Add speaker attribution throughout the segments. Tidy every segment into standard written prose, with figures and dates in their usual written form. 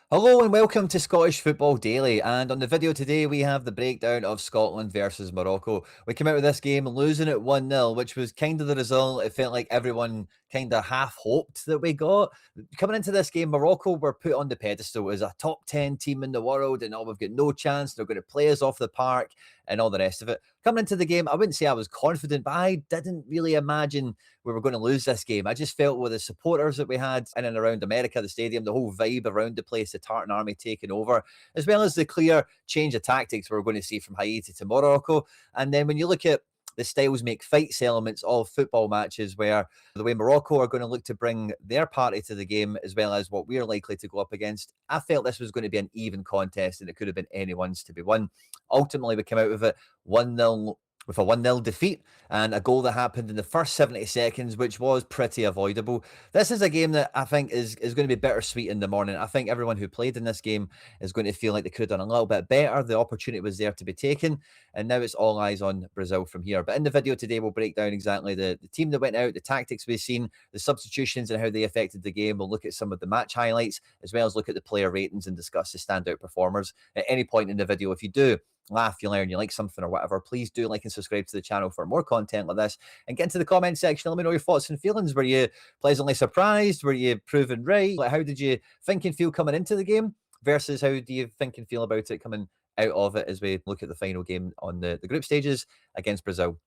Speaker 1: Hello and welcome to Scottish Football Daily. And on the video today, we have the breakdown of Scotland versus Morocco. We came out with this game losing it 1-0, which was kind of the result. It felt like everyone kind of half hoped that we got. Coming into this game, Morocco were put on the pedestal as a top 10 team in the world, and we've got no chance. They're going to play us off the park and all the rest of it. Coming into the game, I wouldn't say I was confident, but I didn't really imagine we were going to lose this game. I just felt with the supporters that we had in and around America, the stadium, the whole vibe around the place, the Tartan Army taking over, as well as the clear change of tactics we're going to see from Haiti to Morocco. And then when you look at the styles make fights elements of football matches, where the way Morocco are going to look to bring their party to the game, as well as what we're likely to go up against, I felt this was going to be an even contest and it could have been anyone's to be won. Ultimately, we came out with it 1-0 with a 1-0 defeat and a goal that happened in the first 70 seconds, which was pretty avoidable. This is a game that I think is going to be bittersweet in the morning. I think everyone who played in this game is going to feel like they could have done a little bit better. The opportunity was there to be taken, and now it's all eyes on Brazil from here. But in the video today, we'll break down exactly the team that went out, the tactics we've seen, the substitutions and how they affected the game. We'll look at some of the match highlights, as well as look at the player ratings and discuss the standout performers. At any point in the video, if you do laugh, you learn, you like something or whatever, please do like and subscribe to the channel for more content like this, and get into the comment section. Let me know your thoughts and feelings. Were you pleasantly surprised? Were you proven right? Like, how did you think and feel coming into the game versus how do you think and feel about it coming out of it as we look at the final game on the group stages against Brazil?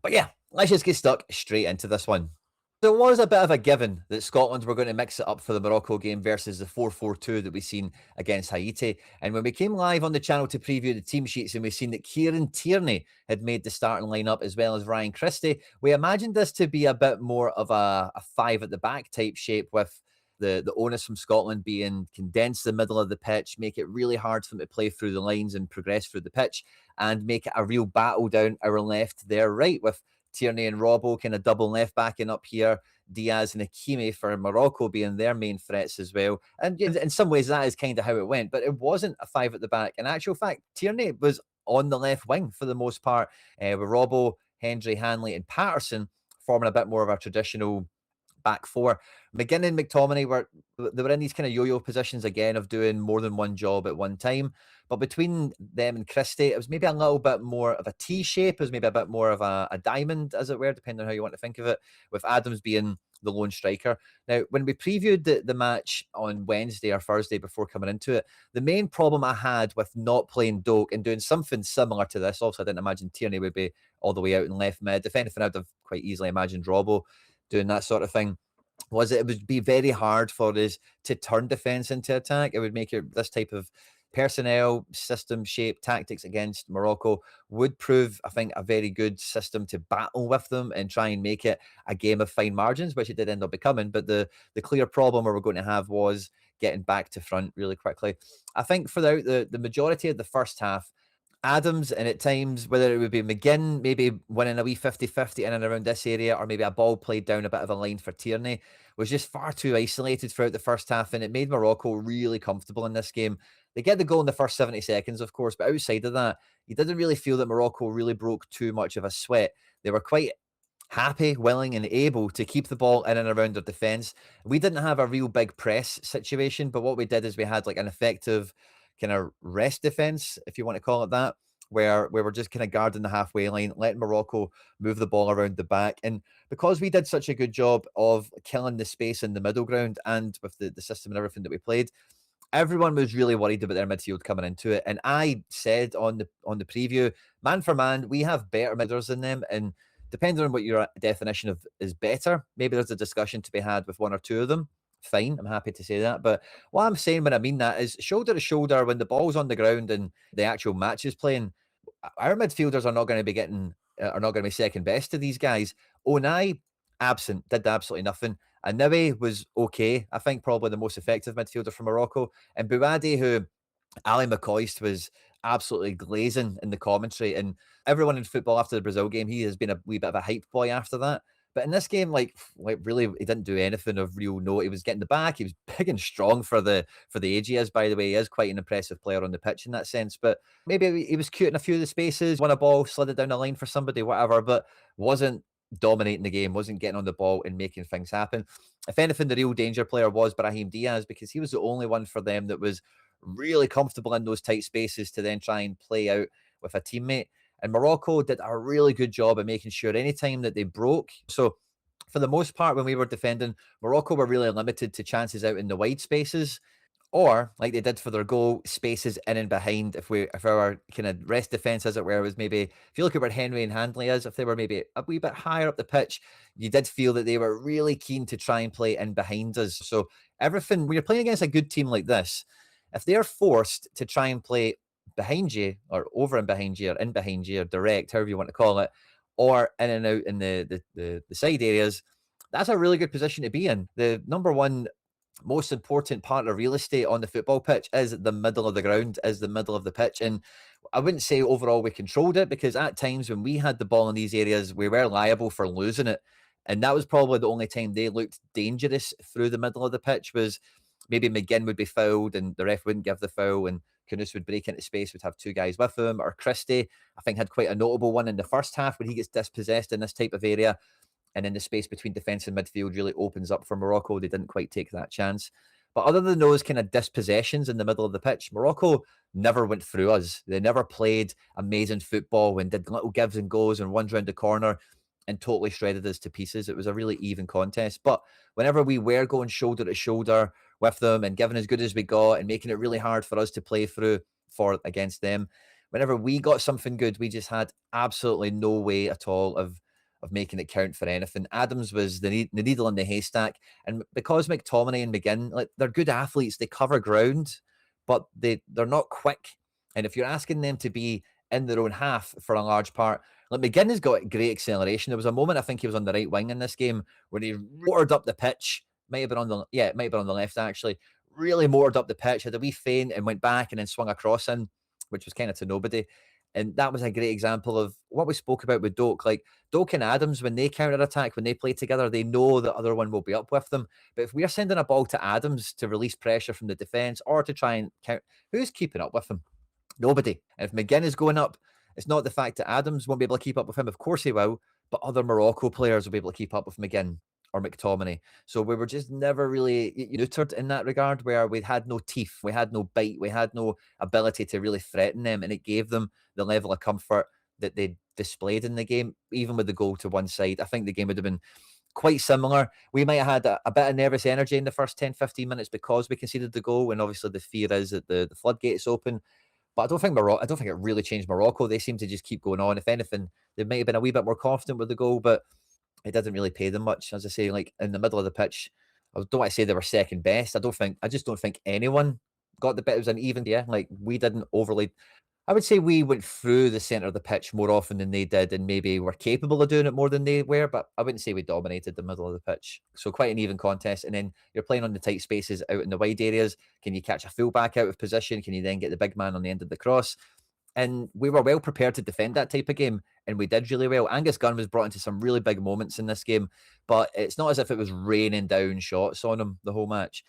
Speaker 1: But yeah, let's just get stuck straight into this one. There was a bit of a given that Scotland were going to mix it up for the Morocco game versus the 4-4-2 that we seen against Haiti. And when we came live on the channel to preview the team sheets and we seen that Kieran Tierney had made the starting lineup as well as Ryan Christie, we imagined this to be a bit more of a five at the back type shape, with the onus from Scotland being condense the middle of the pitch, make it really hard for them to play through the lines and progress through the pitch, and make it a real battle down our left, their right, with Tierney and Robbo kind of double left backing up here, Diaz and Hakimi for Morocco being their main threats as well. And in some ways, that is kind of how it went, but it wasn't a five at the back. In actual fact, Tierney was on the left wing for the most part, with Robbo, Hendry, Hanley, and Patterson forming a bit more of a traditional back four. McGinn and McTominay were in these kind of yo-yo positions again of doing more than one job at one time. But between them and Christie, it was maybe a little bit more of a T shape. It was maybe a bit more of a diamond, as it were, depending on how you want to think of it, with Adams being the lone striker. Now, when we previewed the match on Wednesday or Thursday before coming into it, the main problem I had with not playing Doak and doing something similar to this, also I didn't imagine Tierney would be all the way out in left mid. If anything, I'd have quite easily imagined Robbo doing that sort of thing, was it would be very hard for us to turn defense into attack. It would make it this type of personnel, system, shape, tactics against Morocco would prove, I think, a very good system to battle with them and try and make it a game of fine margins, which it did end up becoming. But the clear problem we were going to have was getting back to front really quickly. I think throughout the majority of the first half, Adams, and at times, whether it would be McGinn, maybe winning a wee 50-50 in and around this area, or maybe a ball played down a bit of a line for Tierney, was just far too isolated throughout the first half, and it made Morocco really comfortable in this game. They get the goal in the first 70 seconds, of course, but outside of that, you didn't really feel that Morocco really broke too much of a sweat. They were quite happy, willing, and able to keep the ball in and around their defence. We didn't have a real big press situation, but what we did is we had like an effective kind of rest defense, if you want to call it that, where we were just kind of guarding the halfway line, letting Morocco move the ball around the back. And because we did such a good job of killing the space in the middle ground and with the system and everything that we played, everyone was really worried about their midfield coming into it. And I said on the preview, man for man, we have better midfielders than them. And depending on what your definition of is better, maybe there's a discussion to be had with one or two of them. Fine, I'm happy to say that. But what I'm saying when I mean that is shoulder to shoulder, when the ball's on the ground and the actual match is playing, our midfielders are not going to be are not going to be second best to these guys. Onai, absent, did absolutely nothing. And Nawi was okay. I think probably the most effective midfielder from Morocco. And Bouadi, who Ali McCoist was absolutely glazing in the commentary, and everyone in football after the Brazil game, he has been a wee bit of a hype boy after that. But in this game, like really, he didn't do anything of real note. He was getting the back. He was big and strong for the age he is. By the way, he is quite an impressive player on the pitch in that sense. But maybe he was cute in a few of the spaces, won a ball, slid it down the line for somebody, whatever. But wasn't dominating the game, wasn't getting on the ball and making things happen. If anything, the real danger player was Brahim Diaz, because he was the only one for them that was really comfortable in those tight spaces to then try and play out with a teammate. And Morocco did a really good job of making sure anytime that they broke. So for the most part, when we were defending, Morocco were really limited to chances out in the wide spaces, or like they did for their goal, spaces in and behind. If our kind of rest defense, as it were, was maybe, if you look at where Henry and Handley is, if they were maybe a wee bit higher up the pitch, you did feel that they were really keen to try and play in behind us. So everything, when you're playing against a good team like this, if they're forced to try and play behind you or over and behind you or in behind you or direct, however you want to call it, or in and out in the side areas, that's a really good position to be in. The number one most important part of real estate on the football pitch is the middle of the ground, is the middle of the pitch. And I wouldn't say overall we controlled it, because at times when we had the ball in these areas, we were liable for losing it. And that was probably the only time they looked dangerous through the middle of the pitch, was maybe McGinn would be fouled and the ref wouldn't give the foul, and Kudus would break into space, would have two guys with him, or Christie, I think, had quite a notable one in the first half when he gets dispossessed in this type of area. And then the space between defence and midfield really opens up for Morocco. They didn't quite take that chance. But other than those kind of dispossessions in the middle of the pitch, Morocco never went through us. They never played amazing football and did little gives and goes and runs around the corner and totally shredded us to pieces. It was a really even contest. But whenever we were going shoulder to shoulder with them and giving as good as we got and making it really hard for us to play through for against them, whenever we got something good, we just had absolutely no way at all of making it count for anything. Adams was the needle in the haystack. And because McTominay and McGinn, like, they're good athletes, they cover ground, but they're not quick. And if you're asking them to be in their own half for a large part, like, McGinn has got great acceleration. There was a moment, I think he was on the right wing in this game, where he motored up the pitch. Might have been on the, yeah, it might have been on the left actually. Really motored up the pitch, had a wee feint and went back and then swung a cross in, which was kind of to nobody. And that was a great example of what we spoke about with Doak. Like, Doak and Adams, when they counter attack, when they play together, they know the other one will be up with them. But if we're sending a ball to Adams to release pressure from the defence or to try and count, who's keeping up with him? Nobody. And if McGinn is going up, it's not the fact that Adams won't be able to keep up with him. Of course he will, but other Morocco players will be able to keep up with McGinn or McTominay. So we were just never really neutered in that regard, where we had no teeth, we had no bite, we had no ability to really threaten them, and it gave them the level of comfort that they displayed in the game. Even with the goal to one side, I think the game would have been quite similar. We might have had a bit of nervous energy in the first 10, 15 minutes because we conceded the goal, and obviously the fear is that the floodgates open. But I don't think it really changed Morocco. They seem to just keep going on. If anything, they might have been a wee bit more confident with the goal, but it didn't really pay them much. As I say, like, in the middle of the pitch, I don't want to say they were second best. I just don't think anyone got the bit. It was an even, yeah. Like, we didn't overly. I would say we went through the centre of the pitch more often than they did, and maybe were capable of doing it more than they were, but I wouldn't say we dominated the middle of the pitch. So quite an even contest. And then you're playing on the tight spaces out in the wide areas. Can you catch a fullback out of position? Can you then get the big man on the end of the cross? And we were well prepared to defend that type of game, and we did really well. Angus Gunn was brought into some really big moments in this game, but it's not as if it was raining down shots on him the whole match.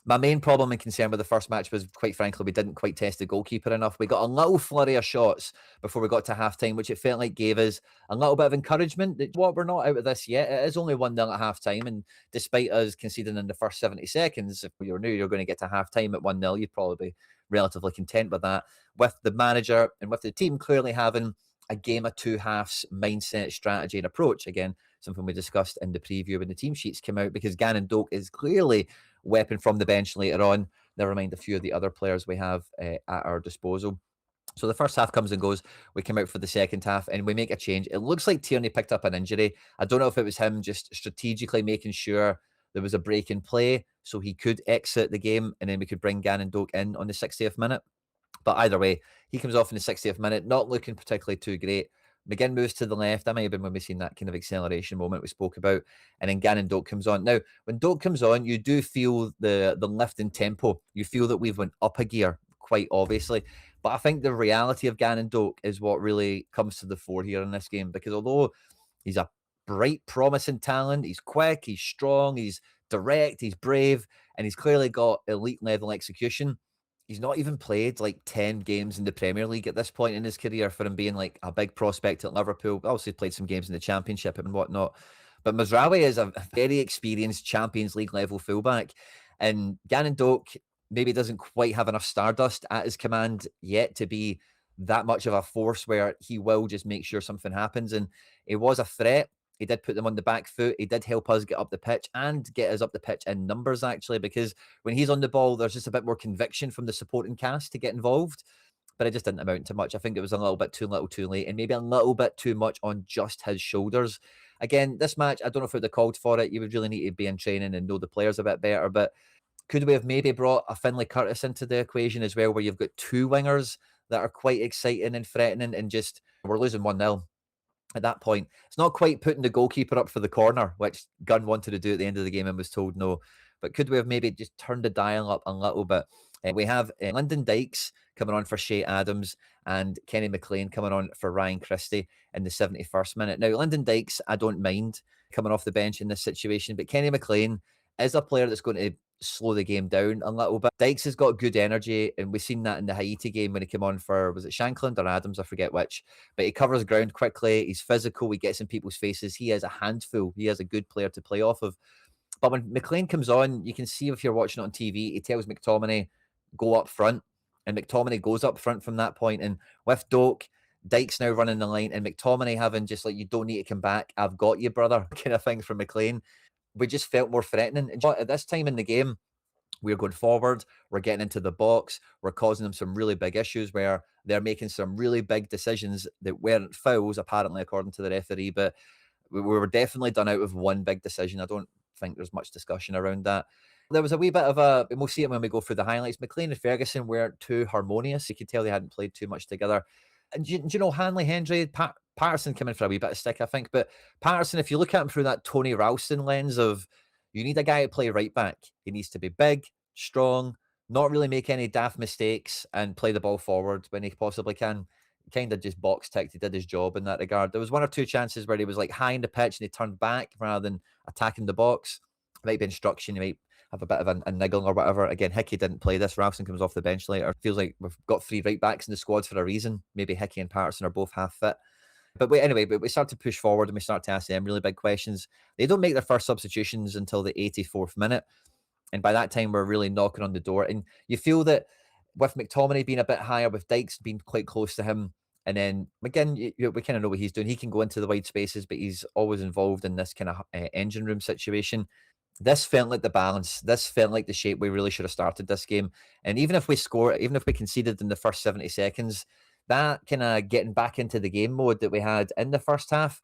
Speaker 1: My main problem and concern with the first match was, quite frankly, we didn't quite test the goalkeeper enough. We got a little flurry of shots before we got to halftime, which it felt like gave us a little bit of encouragement that, what, we're not out of this yet. It is only 1-0 at halftime, and despite us conceding in the first 70 seconds, if you knew you're going to get to halftime at 1-0, you'd probably be relatively content with that. With the manager and with the team clearly having a game of two halves mindset, strategy, and approach. Again, something we discussed in the preview when the team sheets came out, because Gannon Doak is clearly weapon from the bench later on. Never mind a few of the other players we have at our disposal. So the first half comes and goes. We come out for the second half and we make a change. It looks like Tierney picked up an injury. I don't know if it was him just strategically making sure there was a break in play so he could exit the game, and then we could bring Gannon Doak in on the 60th minute. But either way, he comes off in the 60th minute, not looking particularly too great. McGinn moves to the left. That might have been when we seen that kind of acceleration moment we spoke about. And then Gannon Doak comes on. Now, when Doak comes on, you do feel the lift in tempo. You feel that we've went up a gear, quite obviously. But I think the reality of Gannon Doak is what really comes to the fore here in this game. Because although he's a bright, promising talent, he's quick, he's strong, he's direct, he's brave, and he's clearly got elite level execution, he's not even played like 10 games in the Premier League at this point in his career for him being like a big prospect at Liverpool. Obviously played some games in the Championship and whatnot. But Mazraoui is a very experienced Champions League level fullback. And Gannon Doak maybe doesn't quite have enough stardust at his command yet to be that much of a force where he will just make sure something happens. And he was a threat. He did put them on the back foot. He did help us get up the pitch and get us up the pitch in numbers, actually, because when he's on the ball, there's just a bit more conviction from the supporting cast to get involved. But it just didn't amount to much. I think it was a little bit too little too late and maybe a little bit too much on just his shoulders. Again, this match, I don't know if it would have called for it. You would really need to be in training and know the players a bit better. But could we have maybe brought a Finlay Curtis into the equation as well, where you've got two wingers that are quite exciting and threatening, and just we're losing 1-0 at that point. It's not quite putting the goalkeeper up for the corner, which Gunn wanted to do at the end of the game and was told no. But could we have maybe just turned the dial up a little bit? We have Lyndon Dykes coming on for Shea Adams and Kenny McLean coming on for Ryan Christie in the 71st minute. Now, Lyndon Dykes, I don't mind coming off the bench in this situation, but Kenny McLean is a player that's going to slow the game down a little bit. Dykes has got good energy, and we've seen that in the Haiti game when he came on for, was it Shankland or Adams? I forget which. But he covers ground quickly. He's physical. He gets in people's faces. He is a handful. He is a good player to play off of. But when McLean comes on, you can see if you're watching it on TV, he tells McTominay, go up front. And McTominay goes up front from that point. And with Doak, Dykes now running the line, and McTominay having just like, you don't need to come back. I've got you, brother, kind of thing from McLean. We just felt more threatening. And at this time in the game, we're going forward, we're getting into the box, we're causing them some really big issues where they're making some really big decisions that weren't fouls, apparently, according to the referee. But we were definitely done out with one big decision. I don't think there's much discussion around that. There was a wee bit of a, we'll see it when we go through the highlights. McLean and Ferguson weren't too harmonious. You could tell they hadn't played too much together. And do you know, Hanley Hendry, Patterson came in for a wee bit of stick, I think. But Patterson, if you look at him through that Tony Ralston lens of, you need a guy to play right back. He needs to be big, strong, not really make any daft mistakes, and play the ball forward when he possibly can. Kind of just box ticked. He did his job in that regard. There was one or two chances where he was like high in the pitch and he turned back rather than attacking the box. It might be instruction. He might have a bit of a niggle or whatever. Again, Hickey didn't play this. Ralston comes off the bench later. Feels like we've got three right backs in the squad for a reason. Maybe Hickey and Patterson are both half fit. But anyway, we start to push forward and we start to ask them really big questions. They don't make their first substitutions until the 84th minute. And by that time, we're really knocking on the door. And you feel that with McTominay being a bit higher, with Dykes being quite close to him, and then again, we kind of know what he's doing. He can go into the wide spaces, but he's always involved in this kind of engine room situation. This felt like the balance. This felt like the shape we really should have started this game. And even if we score, even if we conceded in the first 70 seconds, that kind of getting back into the game mode that we had in the first half,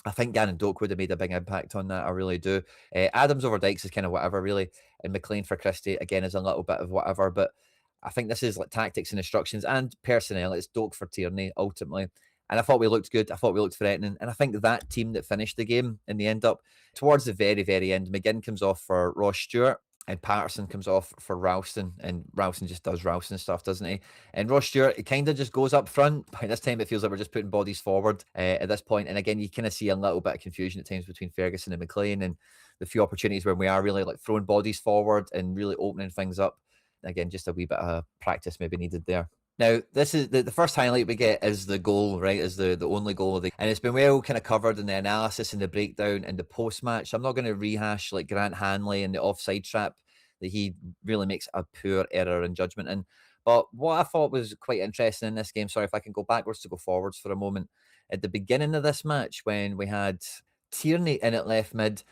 Speaker 1: I think Gannon Doak would have made a big impact on that. I really do. Adams over Dykes is kind of whatever, really. And McLean for Christie, again, is a little bit of whatever. But I think this is like tactics and instructions and personnel. It's Doak for Tierney, ultimately. And I thought we looked good. I thought we looked threatening. And I think that team that finished the game in the end up, towards the very, very end, McGinn comes off for Ross Stewart and Patterson comes off for Ralston. And Ralston just does Ralston stuff, doesn't he? And Ross Stewart, he kind of just goes up front. By this time, it feels like we're just putting bodies forward at this point. And again, you kind of see a little bit of confusion at times between Ferguson and McLean, and the few opportunities where we are really like throwing bodies forward and really opening things up. Again, just a wee bit of practice maybe needed there. Now, this is the first highlight we get is the goal, right? Is the only goal of the, and it's been well kind of covered in the analysis and the breakdown and the post match. I'm not going to rehash like Grant Hanley and the offside trap that he really makes a poor error in judgment in. But what I thought was quite interesting in this game, sorry if I can go backwards to go forwards for a moment. At the beginning of this match, when we had Tierney in at left mid,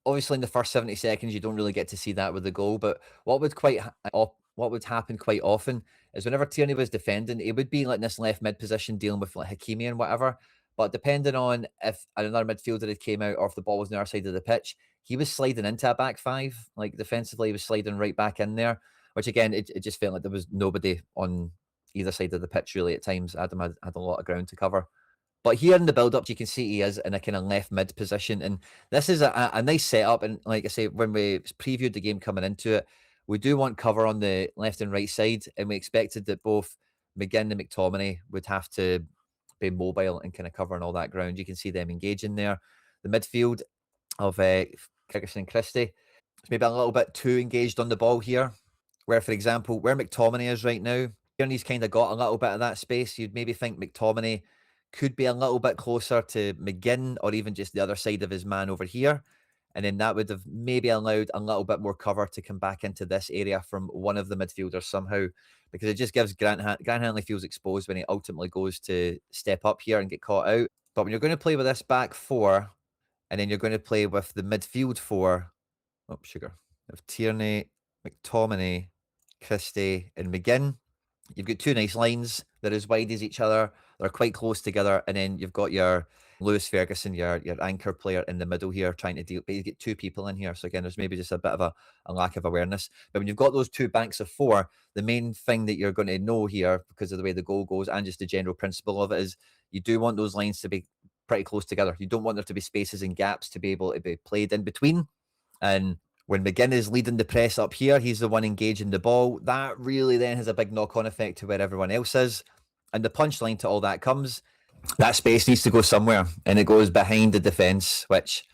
Speaker 1: obviously in the first 70 seconds you don't really get to see that with the goal, but what would happen quite often is whenever Tierney was defending, he would be like in this left mid position dealing with like Hakimi and whatever. But depending on if another midfielder had came out or if the ball was on the other side of the pitch, he was sliding into a back five. Like defensively, he was sliding right back in there, which again, it just felt like there was nobody on either side of the pitch really at times. Adam had a lot of ground to cover. But here in the build-up, you can see he is in a kind of left mid position. And this is a nice setup. And like I say, when we previewed the game coming into it, we do want cover on the left and right side. And we expected that both McGinn and McTominay would have to be mobile and kind of covering all that ground. You can see them engaging there. The midfield of Ferguson and Christie is maybe a little bit too engaged on the ball here. where, for example, where McTominay is right now, Tierney's kind of got a little bit of that space. You'd maybe think McTominay could be a little bit closer to McGinn or even just the other side of his man over here. And then that would have maybe allowed a little bit more cover to come back into this area from one of the midfielders somehow, because it just gives Grant Hanley feels exposed when he ultimately goes to step up here and get caught out. But when you're going to play with this back four, and then you're going to play with the midfield four, oh, sugar, of Tierney, McTominay, Christie, and McGinn. You've got two nice lines. They're as wide as each other. They're quite close together. And then you've got your Lewis Ferguson, your anchor player in the middle here trying to deal. But you get two people in here. So again, there's maybe just a bit of a lack of awareness. But when you've got those two banks of four, the main thing that you're going to know here, because of the way the goal goes and just the general principle of it, is you do want those lines to be pretty close together. You don't want there to be spaces and gaps to be able to be played in between. And when McGinn is leading the press up here, he's the one engaging the ball. That really then has a big knock-on effect to where everyone else is. And the punchline to all that comes, that space needs to go somewhere, and it goes behind the defence, which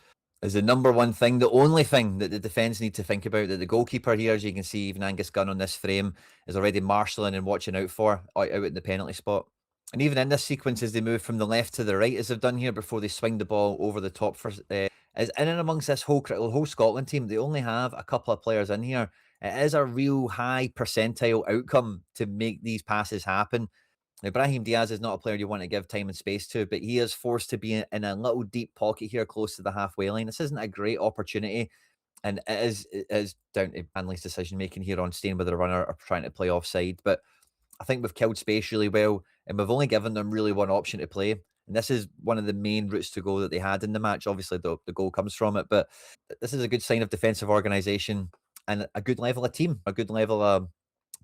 Speaker 1: is the number one thing, the only thing that the defence need to think about, that the goalkeeper here, as you can see, even Angus Gunn on this frame, is already marshalling and watching out for, out in the penalty spot. And even in this sequence, as they move from the left to the right, as they've done here before they swing the ball over the top for is in and amongst this whole Scotland team, they only have a couple of players in here. It is a real high percentile outcome to make these passes happen. Now, Brahim Diaz is not a player you want to give time and space to, but he is forced to be in a little deep pocket here close to the halfway line. This isn't a great opportunity, and it is down to Hanley's decision making here on staying with the runner or trying to play offside. But I think we've killed space really well, and we've only given them really one option to play. And this is one of the main routes to goal that they had in the match. Obviously, the goal comes from it, but this is a good sign of defensive organisation and a good level of team, a good level of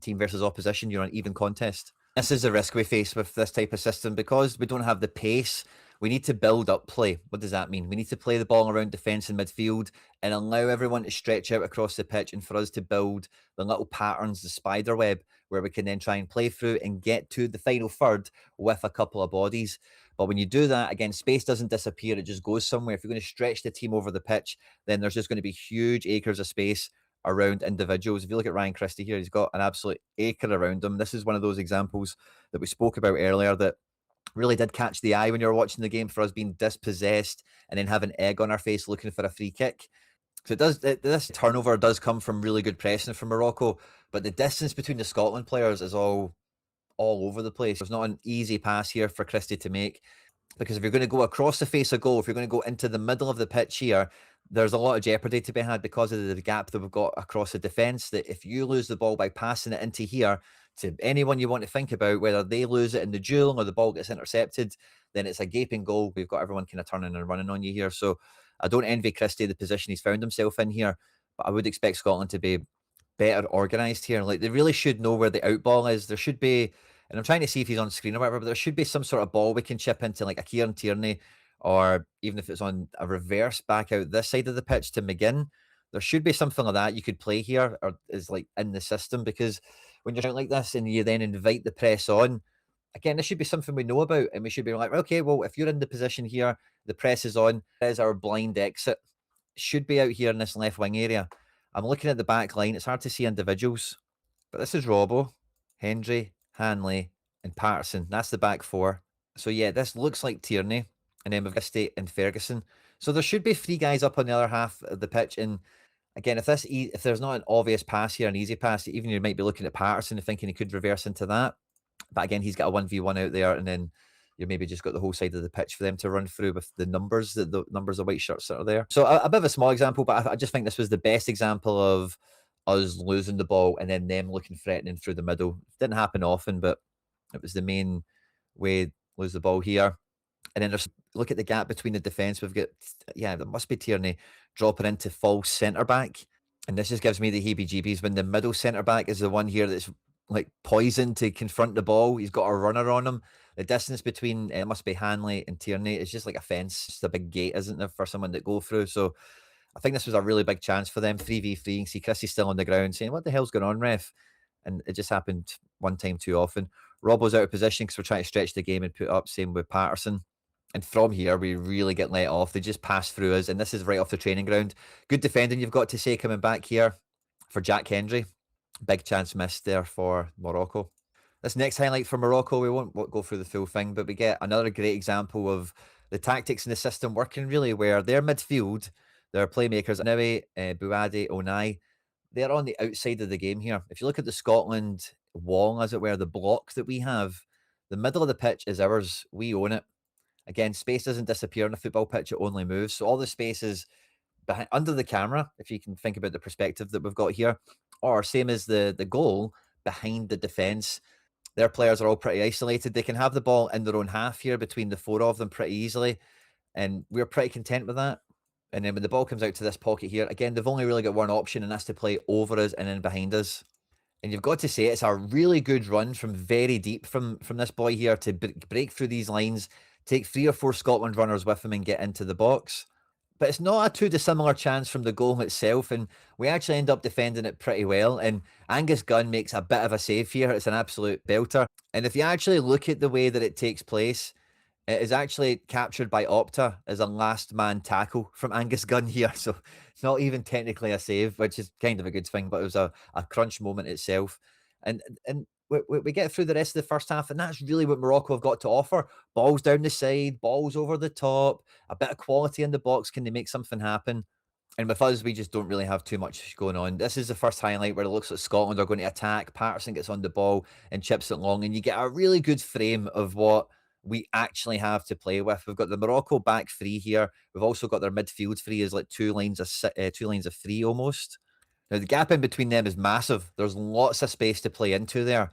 Speaker 1: team versus opposition. You're an even contest. This is the risk we face with this type of system because we don't have the pace. We need to build up play. What does that mean? We need to play the ball around defence and midfield and allow everyone to stretch out across the pitch and for us to build the little patterns, the spider web, where we can then try and play through and get to the final third with a couple of bodies. But when you do that, again, space doesn't disappear. It just goes somewhere. If you're going to stretch the team over the pitch, then there's just going to be huge acres of space around individuals. If you look at Ryan Christie here, he's got an absolute acre around him. This is one of those examples that we spoke about earlier that really did catch the eye when you were watching the game, for us being dispossessed and then having egg on our face looking for a free kick. So this turnover does come from really good pressing from Morocco, but the distance between the Scotland players is all over the place. There's not an easy pass here for Christie to make, because if you're going to go across the face of goal, if you're going to go into the middle of the pitch here, there's a lot of jeopardy to be had because of the gap that we've got across the defence, that if you lose the ball by passing it into here to anyone you want to think about, whether they lose it in the duel or the ball gets intercepted, then it's a gaping goal. We've got everyone kind of turning and running on you here. So I don't envy Christie the position he's found himself in here, but I would expect Scotland to be better organised here. Like, they really should know where the out ball is. There should be, and I'm trying to see if he's on screen or whatever, but there should be some sort of ball we can chip into, like a Kieran Tierney, or even if it's on a reverse back out this side of the pitch to McGinn. There should be something like that you could play here, or is like in the system, because when you're out like this and you then invite the press on, again, this should be something we know about, and we should be like, okay, well, if you're in the position here, the press is on, there's our blind exit. It should be out here in this left wing area. I'm looking at the back line. It's hard to see individuals, but this is Robbo, Hendry, Hanley, and Patterson. That's the back four. So yeah, this looks like Tierney, and then we've got State and Ferguson. So there should be three guys up on the other half of the pitch. And again, if there's not an obvious pass here, an easy pass, even you might be looking at Patterson and thinking he could reverse into that. But again, he's got a 1v1 out there, and then you maybe just got the whole side of the pitch for them to run through with the numbers of white shirts that are there. So a bit of a small example, but I just think this was the best example of us losing the ball and then them looking threatening through the middle. It didn't happen often, but it was the main way lose the ball here. And then there's, look at the gap between the defence. We've got, yeah, there must be Tierney dropping into false centre back. And this just gives me the heebie-jeebies when the middle centre back is the one here that's like poisoned to confront the ball. He's got a runner on him. The distance between it must be Hanley and Tierney is just like a fence. It's a big gate, isn't there, for someone to go through? So I think this was a really big chance for them. 3v3. You can see Chrissie's still on the ground saying, what the hell's going on, ref? And it just happened one time too often. Robbo's out of position because we're trying to stretch the game and put up. Same with Patterson. And from here, we really get let off. They just pass through us. And this is right off the training ground. Good defending, you've got to say, coming back here for Jack Hendry. Big chance missed there for Morocco. This next highlight for Morocco, we won't go through the full thing, but we get another great example of the tactics in the system working really, where their midfield, their playmakers, Nawi, Buadi, Onai, they're on the outside of the game here. If you look at the Scotland wall, as it were, the block that we have, the middle of the pitch is ours. We own it. Again, space doesn't disappear on a football pitch, it only moves. So all the space is behind, under the camera, if you can think about the perspective that we've got here, or same as the goal, behind the defence. Their players are all pretty isolated. They can have the ball in their own half here between the four of them pretty easily, and we're pretty content with that. And then when the ball comes out to this pocket here, again, they've only really got one option, and that's to play over us and then behind us. And you've got to say it's a really good run from very deep from this boy here to break through these lines, take 3 or 4 Scotland runners with him and get into the box. But it's not a too dissimilar chance from the goal itself, and we actually end up defending it pretty well. And Angus Gunn makes a bit of a save here. It's an absolute belter. And if you actually look at the way that it takes place, it is actually captured by Opta as a last man tackle from Angus Gunn here. So it's not even technically a save, which is kind of a good thing, but it was a crunch moment itself. And we get through the rest of the first half, and that's really what Morocco have got to offer. Balls down the side, balls over the top, a bit of quality in the box. Can they make something happen? And with us, we just don't really have too much going on. This is the first highlight where it looks like Scotland are going to attack. Patterson gets on the ball and chips it long, and you get a really good frame of what we actually have to play with. We've got the Morocco back three here. We've also got their midfield three as like two lines of three almost. Now the gap in between them is massive. There's lots of space to play into there.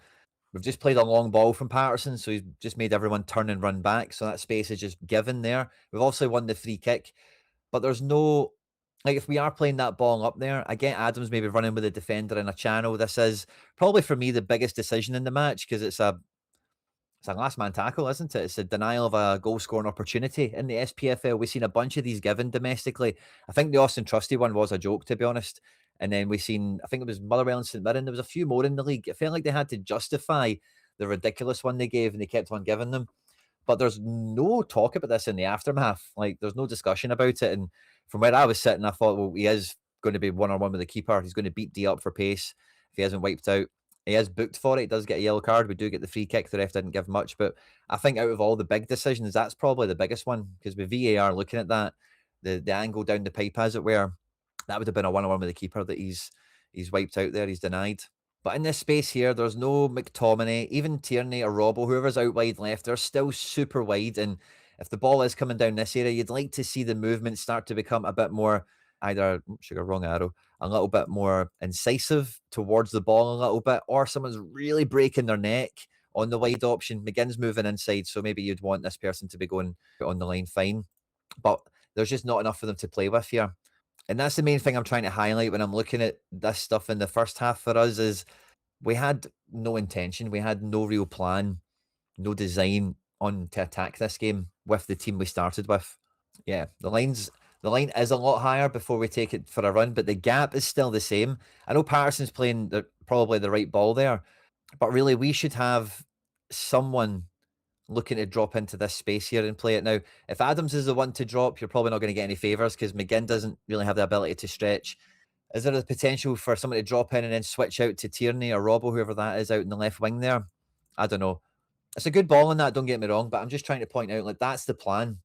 Speaker 1: We've just played a long ball from Patterson, so he's just made everyone turn and run back. So that space is just given there. We've also won the free kick, but there's no, like, if we are playing that ball up there, I get Adams maybe running with a defender in a channel. This is probably for me the biggest decision in the match because it's a last man tackle, isn't it? It's a denial of a goal scoring opportunity in the SPFL. We've seen a bunch of these given domestically. I think the Austin Trusty one was a joke, to be honest. And then we've seen, I think it was Motherwell and St Mirren. There was a few more in the league. It felt like they had to justify the ridiculous one they gave, and they kept on giving them. But there's no talk about this in the aftermath. Like, there's no discussion about it. And from where I was sitting, I thought, well, he is going to be one-on-one with the keeper. He's going to beat D up for pace if he hasn't wiped out. He is booked for it. He does get a yellow card. We do get the free kick. The ref didn't give much. But I think out of all the big decisions, that's probably the biggest one. Because with VAR looking at that, the angle down the pipe, as it were, that would have been a one-on-one with the keeper that he's wiped out there. He's denied. But in this space here, there's no McTominay, even Tierney or Robbo, whoever's out wide left, they're still super wide. And if the ball is coming down this area, you'd like to see the movement start to become a bit more, either, sugar, wrong arrow, a little bit more incisive towards the ball a little bit, or someone's really breaking their neck on the wide option. McGinn's moving inside, so maybe you'd want this person to be going on the line fine. But there's just not enough for them to play with here. And that's the main thing I'm trying to highlight when I'm looking at this stuff in the first half for us is we had no intention, we had no real plan, no design on to attack this game with the team we started with. Yeah, the line is a lot higher before we take it for a run, but the gap is still the same. I know Patterson's playing probably the right ball there, but really we should have someone looking to drop into this space here and play it. Now, if Adams is the one to drop, you're probably not going to get any favours because McGinn doesn't really have the ability to stretch. Is there the potential for someone to drop in and then switch out to Tierney or Robbo, whoever that is, out in the left wing there? I don't know. It's a good ball in that, don't get me wrong, but I'm just trying to point out, like, that's the plan,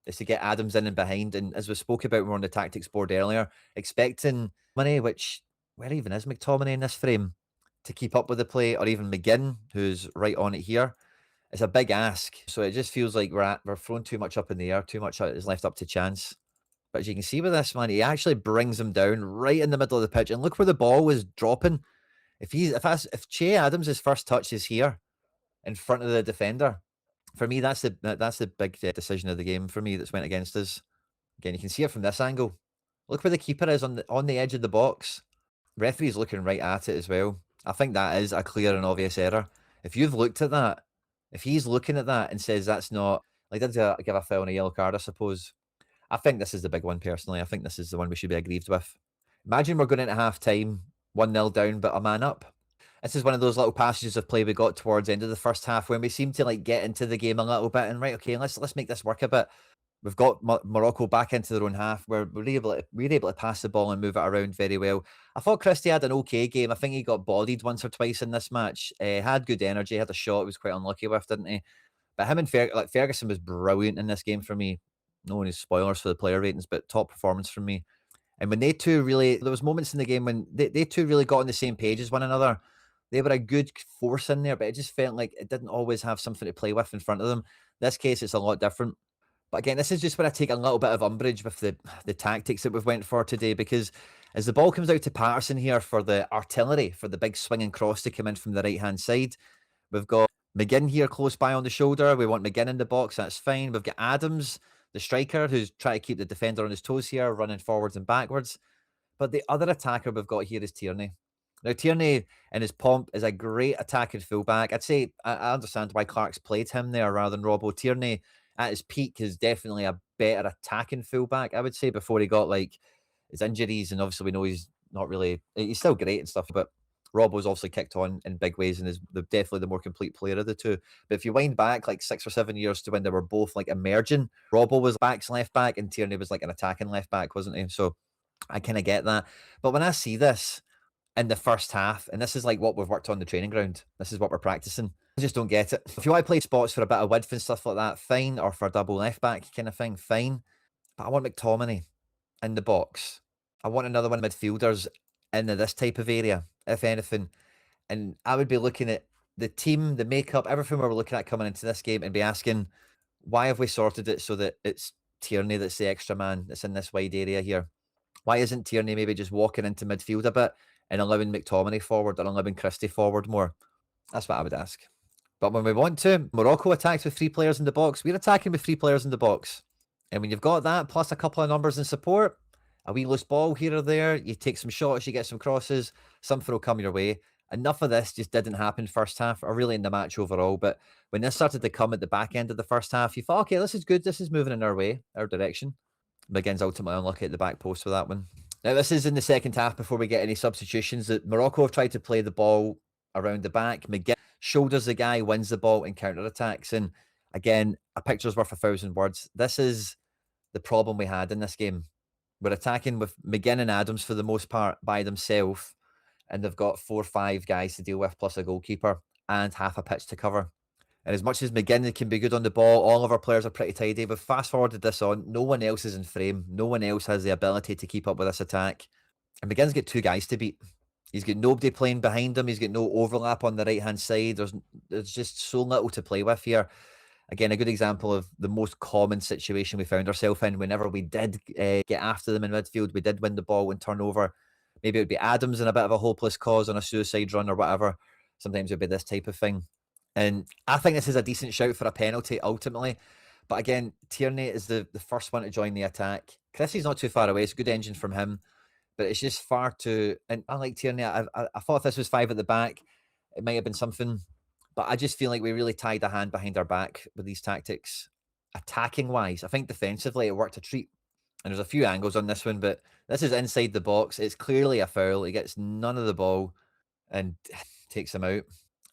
Speaker 1: is to get Adams in and behind. And as we spoke about, we're on the tactics board earlier, expecting money, which, where even is McTominay in this frame, to keep up with the play, or even McGinn, who's right on it here. It's a big ask. So it just feels like we're throwing too much up in the air, too much is left up to chance. But as you can see with this, man, he actually brings him down right in the middle of the pitch. And look where the ball was dropping. If Che Adams' first touch is here in front of the defender, for me, that's the big decision of the game for me that's went against us. Again, you can see it from this angle. Look where the keeper is on the edge of the box. Referee's looking right at it as well. I think that is a clear and obvious error. If you've looked at that, if he's looking at that and says that's not, like, did give a foul and a yellow card, I suppose. I think this is the big one personally. I think this is the one we should be aggrieved with. Imagine we're going into half time, 1-0 down, but a man up. This is one of those little passages of play we got towards the end of the first half when we seem to like get into the game a little bit and right, okay, let's make this work a bit. We've got Morocco back into their own half where we're able to pass the ball and move it around very well. I thought Christie had an okay game. I think he got bodied once or twice in this match. Had good energy, had a shot he was quite unlucky with, didn't he? But him and Ferguson was brilliant in this game for me. No any spoilers for the player ratings, but top performance from me. And when they two really, there was moments in the game when they two really got on the same page as one another. They were a good force in there, but it just felt like it didn't always have something to play with in front of them. This case, it's a lot different. But again, this is just where I take a little bit of umbrage with the tactics that we've went for today, because as the ball comes out to Patterson here for the artillery, for the big swinging cross to come in from the right-hand side, we've got McGinn here close by on the shoulder. We want McGinn in the box. That's fine. We've got Adams, the striker, who's trying to keep the defender on his toes here, running forwards and backwards. But the other attacker we've got here is Tierney. Now, Tierney in his pomp is a great attacking fullback. I'd say I understand why Clark's played him there rather than Robbo. Tierney at his peak is definitely a better attacking fullback, I would say, before he got like his injuries. And obviously, we know he's not really, he's still great and stuff, but Robbo's obviously kicked on in big ways and is definitely the more complete player of the two. But if you wind back like 6 or 7 years to when they were both like emerging, Robbo was back's left back and Tierney was like an attacking left back, wasn't he? So I kind of get that. But when I see this in the first half, and this is like what we've worked on the training ground, this is what we're practicing, I just don't get it. If you want to play spots for a bit of width and stuff like that, fine, or for a double left back kind of thing, fine. But I want McTominay in the box. I want another one of midfielders in this type of area, if anything. And I would be looking at the team, the makeup, everything we're looking at coming into this game and be asking, why have we sorted it so that it's Tierney that's the extra man that's in this wide area here? Why isn't Tierney maybe just walking into midfield a bit and allowing McTominay forward or allowing Christie forward more? That's what I would ask. But when we want to, Morocco attacks with 3 players in the box. We're attacking with 3 players in the box. And when you've got that, plus a couple of numbers in support, a wee loose ball here or there, you take some shots, you get some crosses, something will come your way. Enough of this just didn't happen first half, or really in the match overall. But when this started to come at the back end of the first half, you thought, okay, this is good. This is moving in our way, our direction. McGinn's ultimately unlucky at the back post for that one. Now, this is in the second half before we get any substitutions. That Morocco have tried to play the ball around the back. McGinn shoulders the guy, wins the ball and counter-attacks. And again, a picture's worth 1,000 words. This is the problem we had in this game. We're attacking with McGinn and Adams for the most part by themselves, and they've got 4 or 5 guys to deal with, plus a goalkeeper and half a pitch to cover. And as much as McGinn can be good on the ball, all of our players are pretty tidy. We've fast forwarded this on. No one else is in frame. No one else has the ability to keep up with this attack. And McGinn's got 2 guys to beat. He's got nobody playing behind him. He's got no overlap on the right-hand side. There's just so little to play with here. Again, a good example of the most common situation we found ourselves in whenever we did get after them in midfield. We did win the ball and turn over. Maybe it would be Adams in a bit of a hopeless cause on a suicide run or whatever. Sometimes it would be this type of thing. And I think this is a decent shout for a penalty ultimately. But again, Tierney is the first one to join the attack. Christie's not too far away. It's a good engine from him. But it's just far too... And I like Tierney. I thought if this was 5 at the back, it might have been something. But I just feel like we really tied a hand behind our back with these tactics. Attacking-wise, I think defensively it worked a treat. And there's a few angles on this one, but this is inside the box. It's clearly a foul. He gets none of the ball and takes him out.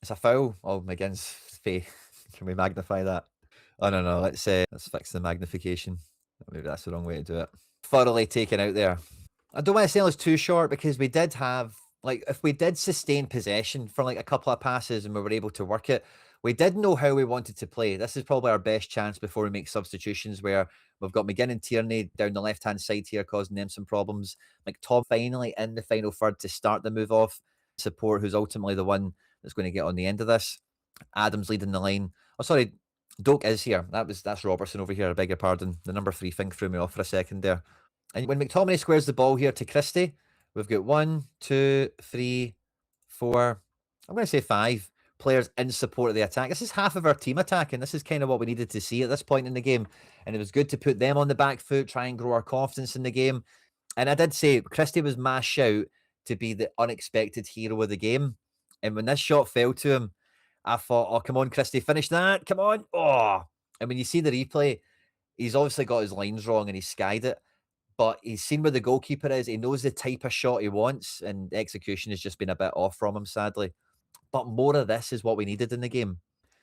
Speaker 1: It's a foul. Oh, McGinn's face. Can we magnify that? Oh, no. Let's fix the magnification. Maybe that's the wrong way to do it. Thoroughly taken out there. I don't want to say it was too short because we did have, like, if we did sustain possession for like a couple of passes and we were able to work it, we did know how we wanted to play. This is probably our best chance before we make substitutions, where we've got McGinn and Tierney down the left-hand side here causing them some problems. McTominay finally in the final third to start the move off. Support, who's ultimately the one that's going to get on the end of this. Adams leading the line. Oh, sorry, Doak is here. That's Robertson over here. I beg your pardon. The number 3 thing threw me off for a second there. And when McTominay squares the ball here to Christie, we've got 1, 2, 3, 4. I'm going to say 5 players in support of the attack. This is half of our team attacking. This is kind of what we needed to see at this point in the game. And it was good to put them on the back foot, try and grow our confidence in the game. And I did say Christie was my shout to be the unexpected hero of the game. And when this shot fell to him, I thought, oh, come on, Christie, finish that. Come on. Oh. And when you see the replay, he's obviously got his lines wrong and he skied it. But he's seen where the goalkeeper is. He knows the type of shot he wants. And the execution has just been a bit off from him, sadly. But more of this is what we needed in the game.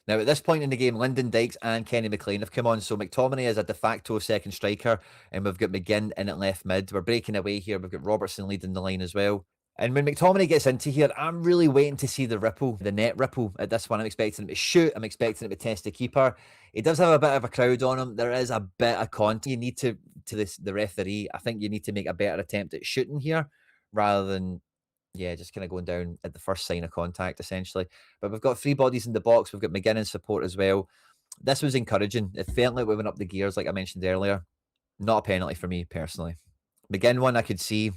Speaker 1: Now, at this point in the game, Lyndon Dykes and Kenny McLean have come on. So McTominay is a de facto second striker, and we've got McGinn in at left mid. We're breaking away here. We've got Robertson leading the line as well. And when McTominay gets into here, I'm really waiting to see the ripple, the net ripple at this one. I'm expecting him to shoot. I'm expecting him to test the keeper. He does have a bit of a crowd on him. There is a bit of contact. You need to the referee, I think you need to make a better attempt at shooting here rather than, yeah, just kind of going down at the first sign of contact, essentially. But we've got three bodies in the box. We've got McGinn in support as well. This was encouraging. It felt like we went up the gears, like I mentioned earlier. Not a penalty for me, personally. McGinn one I could see.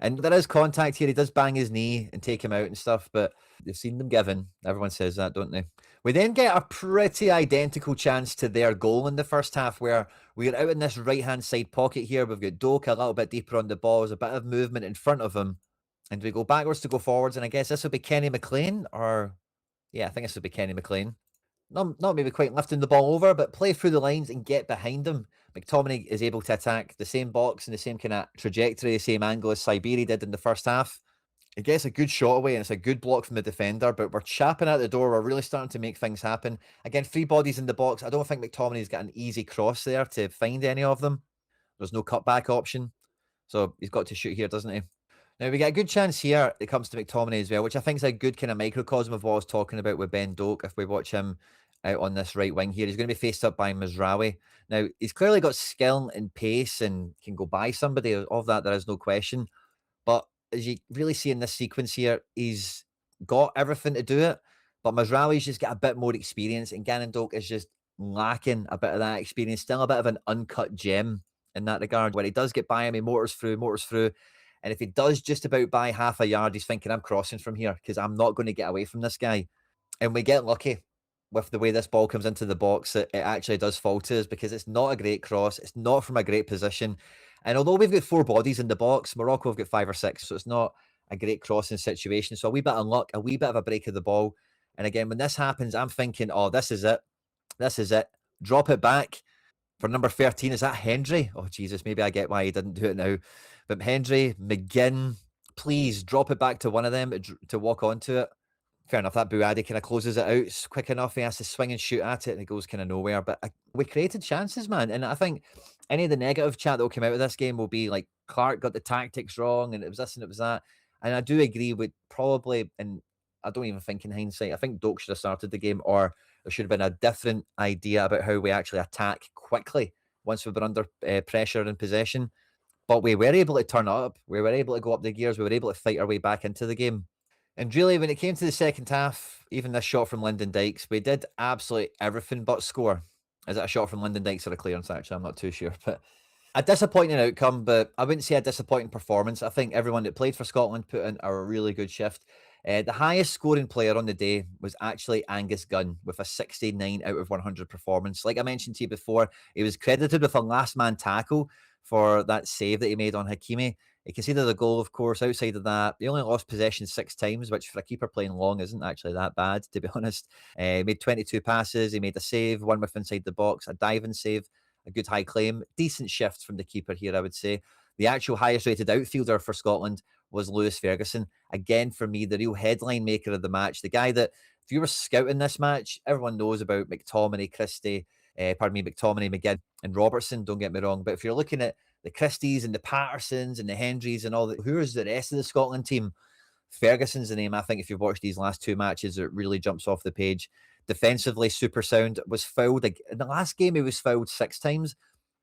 Speaker 1: And there is contact here. He does bang his knee and take him out and stuff, but they've seen them given. Everyone says that, don't they? We then get a pretty identical chance to their goal in the first half where we're out in this right-hand side pocket here. We've got Doak a little bit deeper on the ball. There's a bit of movement in front of him. And we go backwards to go forwards. And I guess this will be Kenny McLean or, yeah, I think this will be Kenny McLean. Not maybe quite lifting the ball over, but play through the lines and get behind him. McTominay is able to attack the same box and the same kind of trajectory, the same angle as Siberi did in the first half. It gets a good shot away and it's a good block from the defender, but we're chapping at the door. We're really starting to make things happen. Again, three bodies in the box. I don't think McTominay's got an easy cross there to find any of them. There's no cutback option. So he's got to shoot here, doesn't he? Now, we get a good chance here. It comes to McTominay as well, which I think is a good kind of microcosm of what I was talking about with Ben Doak. If we watch him out on this right wing here, he's going to be faced up by Mazraoui. Now, he's clearly got skill and pace and can go by somebody. Of that, there is no question. But as you really see in this sequence here, he's got everything to do it. But Mazraoui's just got a bit more experience, and Gannon Doak is just lacking a bit of that experience. Still a bit of an uncut gem in that regard. When he does get by him, he motors through. And if he does just about by half a yard, he's thinking, I'm crossing from here because I'm not going to get away from this guy. And we get lucky with the way this ball comes into the box. It actually does fall to us because it's not a great cross. It's not from a great position. And although we've got four bodies in the box, Morocco have got 5 or 6. So it's not a great crossing situation. So a wee bit of luck, a wee bit of a break of the ball. And again, when this happens, I'm thinking, oh, this is it. This is it. Drop it back for number 13. Is that Hendry? Oh, Jesus, maybe I get why he didn't do it now. But Hendry, McGinn, please drop it back to one of them to walk onto it. Fair enough, that Buadi kind of closes it out. It's quick enough. He has to swing and shoot at it, and it goes kind of nowhere. But we created chances, man. And I think any of the negative chat that will come out of this game will be like, Clark got the tactics wrong, and it was this and it was that. And I do agree with probably, and I don't even think in hindsight, I think Doak should have started the game, or there should have been a different idea about how we actually attack quickly once we've been under pressure and possession. But we were able to turn up. We were able to go up the gears. We were able to fight our way back into the game. And really, when it came to the second half, even this shot from Lyndon Dykes, we did absolutely everything but score. Is it a shot from Lyndon Dykes or a clearance, actually? I'm not too sure. But a disappointing outcome, but I wouldn't say a disappointing performance. I think everyone that played for Scotland put in a really good shift. The highest scoring player on the day was actually Angus Gunn with a 69 out of 100 performance. Like I mentioned to you before, he was credited with a last man tackle for that save that he made on Hakimi. He conceded a goal, of course. Outside of that, he only lost possession 6 times, which for a keeper playing long isn't actually that bad, to be honest. He made 22 passes. He made a save, one with inside the box, a diving save, a good high claim. Decent shift from the keeper here, I would say. The actual highest rated outfielder for Scotland was Lewis Ferguson. Again, for me, the real headline maker of the match. The guy that, if you were scouting this match, everyone knows about McTominay, Christie, McTominay, McGinn, and Robertson, don't get me wrong. But if you're looking at the Christies and the Pattersons and the Hendrys and all that, who is the rest of the Scotland team? Ferguson's the name. I think if you've watched these last 2 matches, it really jumps off the page. Defensively, super sound. Was fouled. Like, in the last game, he was fouled 6 times.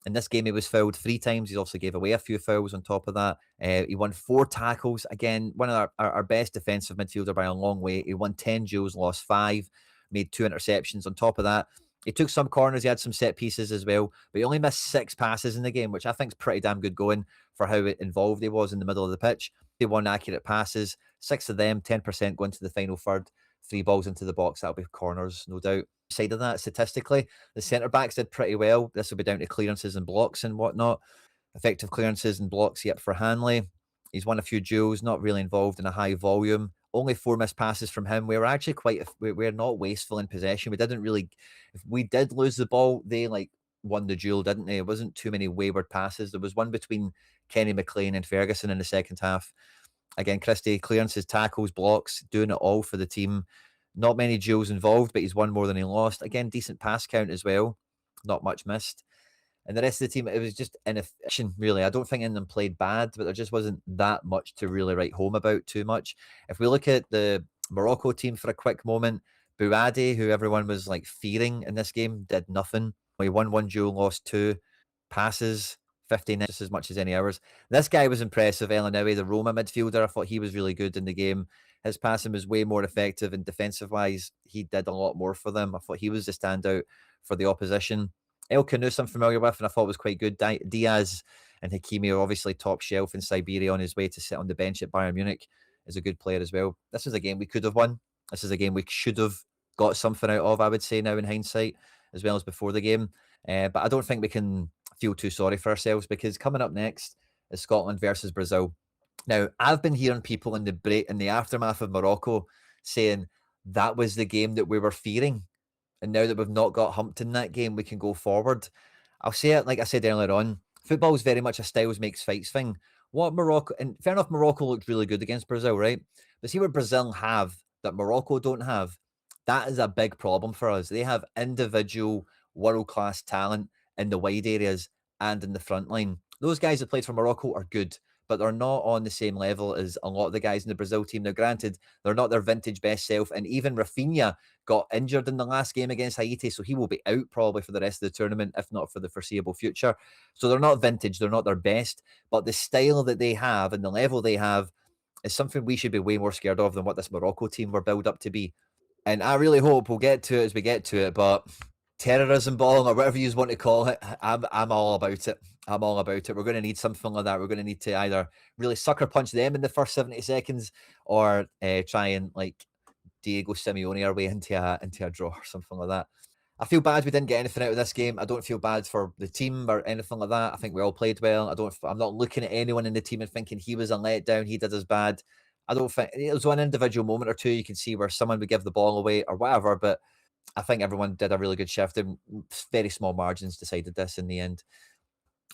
Speaker 1: In this game, he was fouled 3 times. He also gave away a few fouls on top of that. He won 4 tackles. Again, one of our best defensive midfielder by a long way. He won 10 duels, lost 5, made 2 interceptions. On top of that, he took some corners. He had some set pieces as well. But he only missed 6 passes in the game, which I think is pretty damn good going for how involved he was in the middle of the pitch. He won accurate passes. 6 of them, 10% going to the final third. 3 balls into the box. That'll be corners, no doubt. Side of that, statistically, the centre backs did pretty well. This will be down to clearances and blocks and whatnot. Effective clearances and blocks, yep, for Hanley. He's won a few duels, not really involved in a high volume. Only 4 missed passes from him. We were actually we're not wasteful in possession. We didn't really, if we did lose the ball, they won the duel, didn't they? It wasn't too many wayward passes. There was one between Kenny McLean and Ferguson in the second half. Again, Christie, clearances, tackles, blocks, doing it all for the team. Not many duels involved, but he's won more than he lost. Again, decent pass count as well. Not much missed. And the rest of the team, it was just inefficient, really. I don't think any of them played bad, but there just wasn't that much to really write home about too much. If we look at the Morocco team for a quick moment, Bouadi, who everyone was like fearing in this game, did nothing. He won one duel, lost two passes, 15 just as much as any hours. This guy was impressive. El Anawi, the Roma midfielder, I thought he was really good in the game. His passing was way more effective, and defensive wise, he did a lot more for them. I thought he was the standout for the opposition. El Canus, I'm familiar with, and I thought was quite good. Diaz and Hakimi are obviously top shelf in Siberia on his way to sit on the bench at Bayern Munich. Is a good player as well. This is a game we could have won. This is a game we should have got something out of, I would say now in hindsight, as well as before the game. But I don't think we can feel too sorry for ourselves, because coming up next is Scotland versus Brazil. Now, I've been hearing people in the aftermath of Morocco saying that was the game that we were fearing. And now that we've not got humped in that game, we can go forward. I'll say it like I said earlier on. Football is very much a styles makes fights thing. What Morocco, and fair enough, Morocco looked really good against Brazil, right? But see what Brazil have that Morocco don't have. That is a big problem for us. They have individual world class talent in the wide areas and in the front line. Those guys that played for Morocco are good, but they're not on the same level as a lot of the guys in the Brazil team. Now, granted, they're not their vintage best self, and even Rafinha got injured in the last game against Haiti, so he will be out probably for the rest of the tournament, if not for the foreseeable future. So they're not vintage, they're not their best, but the style that they have and the level they have is something we should be way more scared of than what this Morocco team were built up to be. And I really hope we'll get to it as we get to it, but terrorism balling or whatever you want to call it, I'm all about it. I'm all about it. We're going to need something like that. We're going to need to either really sucker punch them in the first 70 seconds or try and like Diego Simeone our way into a draw or something like that. I feel bad we didn't get anything out of this game. I don't feel bad for the team or anything like that. I think we all played well. I'm not looking at anyone in the team and thinking he was a letdown, he did as bad. I don't think it was one individual moment or two you can see where someone would give the ball away or whatever, but I think everyone did a really good shift. And very small margins decided this in the end.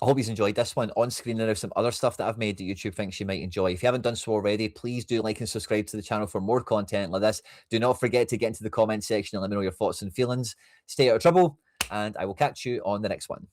Speaker 1: I hope you've enjoyed this one. On screen there is some other stuff that I've made that YouTube thinks you might enjoy. If you haven't done so already, please do like and subscribe to the channel for more content like this. Do not forget to get into the comment section and let me know your thoughts and feelings. Stay out of trouble, and I will catch you on the next one.